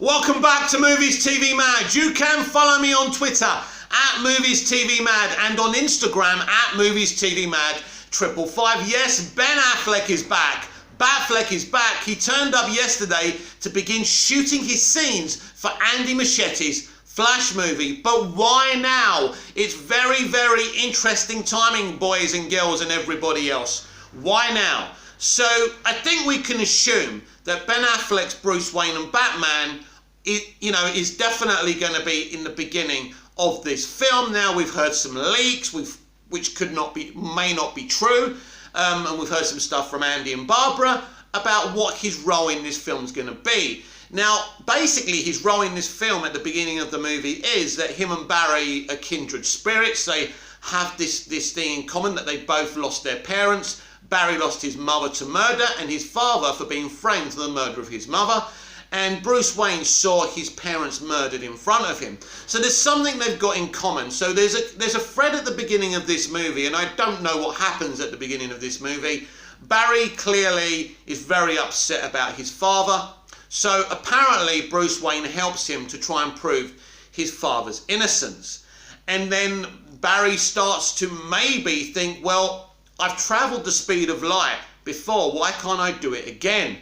Welcome back to Movies TV Mad. You can follow me on Twitter at Movies TV Mad and on Instagram at Movies TV Mad 555. Yes, Ben Affleck is back. Batfleck is back. He turned up yesterday to begin shooting his scenes for Andy Muschietti Flash movie. But why now? It's very, very interesting timing, boys and girls and everybody else. Why now? So I think we can assume that Ben Affleck's Bruce Wayne and Batman is definitely going to be in the beginning of this film. Now we've heard some leaks, which may not be true, and we've heard some stuff from Andy and Barbara about what his role in this film is going to be. Now, basically, his role in this film at the beginning of the movie is that him and Barry are kindred spirits. They have this thing in common, that they both lost their parents. Barry lost his mother to murder and his father for being framed for the murder of his mother. And Bruce Wayne saw his parents murdered in front of him. So there's something they've got in common. So there's a thread at the beginning of this movie, and I don't know what happens at the beginning of this movie. Barry clearly is very upset about his father. So apparently Bruce Wayne helps him to try and prove his father's innocence. And then Barry starts to maybe think, well, I've travelled the speed of light before, why can't I do it again?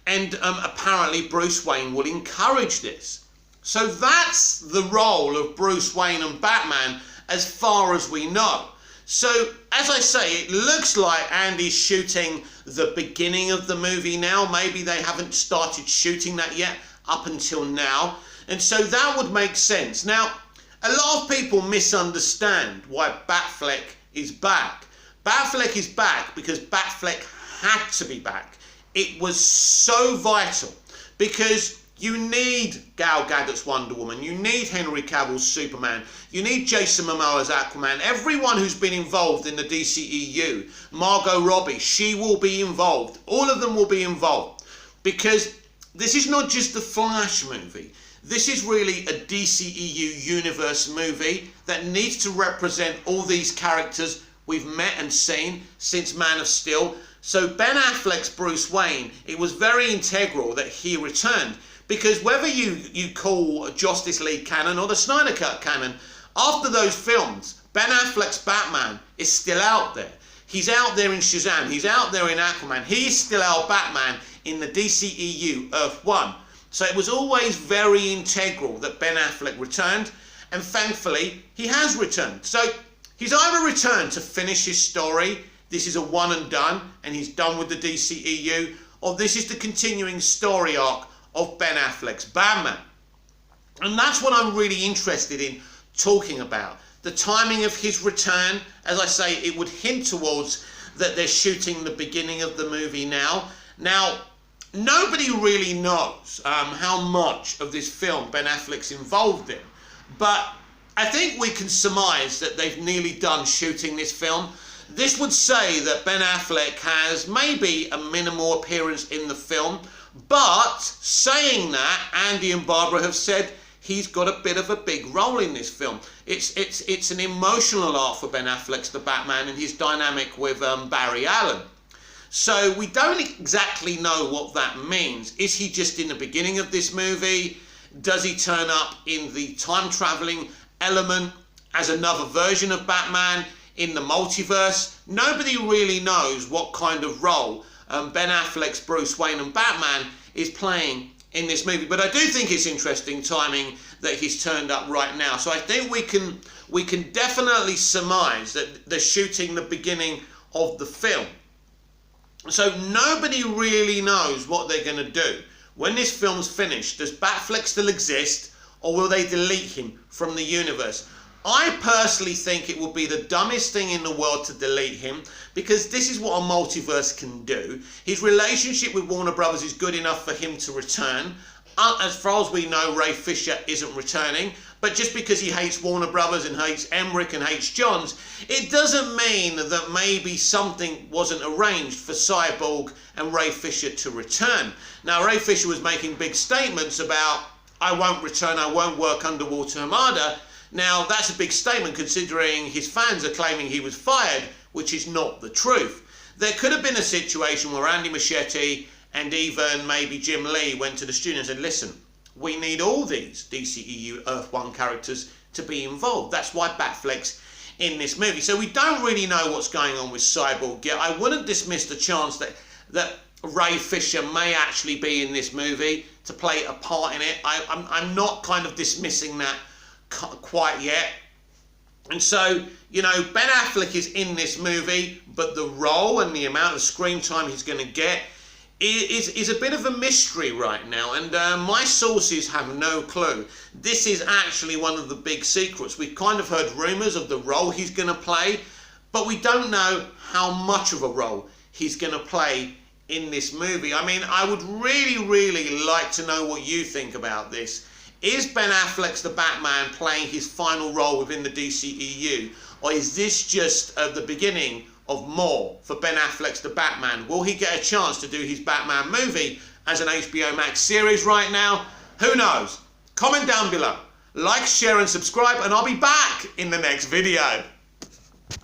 And apparently Bruce Wayne will encourage this. So that's the role of Bruce Wayne and Batman as far as we know. So, as I say, it looks like Andy's shooting the beginning of the movie now. Maybe they haven't started shooting that yet up until now. And so that would make sense. Now, a lot of people misunderstand why Batfleck is back. Batfleck is back because Batfleck had to be back. It was so vital because you need Gal Gadot's Wonder Woman, you need Henry Cavill's Superman, you need Jason Momoa's Aquaman, everyone who's been involved in the DCEU, Margot Robbie, she will be involved, all of them will be involved, because this is not just the Flash movie, this is really a DCEU universe movie that needs to represent all these characters we've met and seen since Man of Steel. So Ben Affleck's Bruce Wayne, it was very integral that he returned, because whether you call Justice League canon or the Snyder Cut canon, after those films, Ben Affleck's Batman is still out there. He's out there in Shazam, he's out there in Aquaman, he's still our Batman in the DCEU Earth 1. So it was always very integral that Ben Affleck returned, and thankfully he has returned. So he's either returned to finish his story, this is a one and done, and he's done with the DCEU, or this is the continuing story arc of Ben Affleck's Batman. And that's what I'm really interested in talking about. The timing of his return, as I say, it would hint towards that they're shooting the beginning of the movie now. Now, nobody really knows how much of this film Ben Affleck's involved in, but I think we can surmise that they've nearly done shooting this film. This would say that Ben Affleck has maybe a minimal appearance in the film, but saying that, Andy and Barbara have said he's got a bit of a big role in this film. It's an emotional arc for Ben Affleck's The Batman and his dynamic with Barry Allen. So we don't exactly know what that means. Is he just in the beginning of this movie? Does he turn up in the time-traveling element as another version of Batman in the multiverse? Nobody really knows what kind of role Ben Affleck's Bruce Wayne and Batman is playing in this movie. But I do think it's interesting timing that he's turned up right now. So I think we can definitely surmise that they're shooting the beginning of the film. So nobody really knows what they're going to do. When this film's finished, does Batfleck still exist, or will they delete him from the universe? I personally think it would be the dumbest thing in the world to delete him, because this is what a multiverse can do. His relationship with Warner Brothers is good enough for him to return. As far as we know, Ray Fisher isn't returning, but just because he hates Warner Brothers and hates Emmerich and hates Johns, it doesn't mean that maybe something wasn't arranged for Cyborg and Ray Fisher to return. Now, Ray Fisher was making big statements about, I won't return, I won't work underwater Hamada. Now, that's a big statement considering his fans are claiming he was fired, which is not the truth. There could have been a situation where Andy Muschietti and even maybe Jim Lee went to the studio and said, listen, we need all these DCEU Earth 1 characters to be involved. That's why Batfleck's in this movie. So we don't really know what's going on with Cyborg yet. I wouldn't dismiss the chance that Ray Fisher may actually be in this movie to play a part in it. I'm not kind of dismissing that quite yet. And so, you know, Ben Affleck is in this movie, but the role and the amount of screen time he's going to get is a bit of a mystery right now, and my sources have no clue. This is actually one of the big secrets. We've kind of heard rumours of the role he's going to play, but we don't know how much of a role he's going to play in this movie. I mean, I would really, really like to know what you think about this. Is Ben Affleck's the Batman playing his final role within the DCEU, or is this just the beginning of more for Ben Affleck's The Batman? Will he get a chance to do his Batman movie as an HBO Max series right now? Who knows? Comment down below. Like, share and subscribe, and I'll be back in the next video.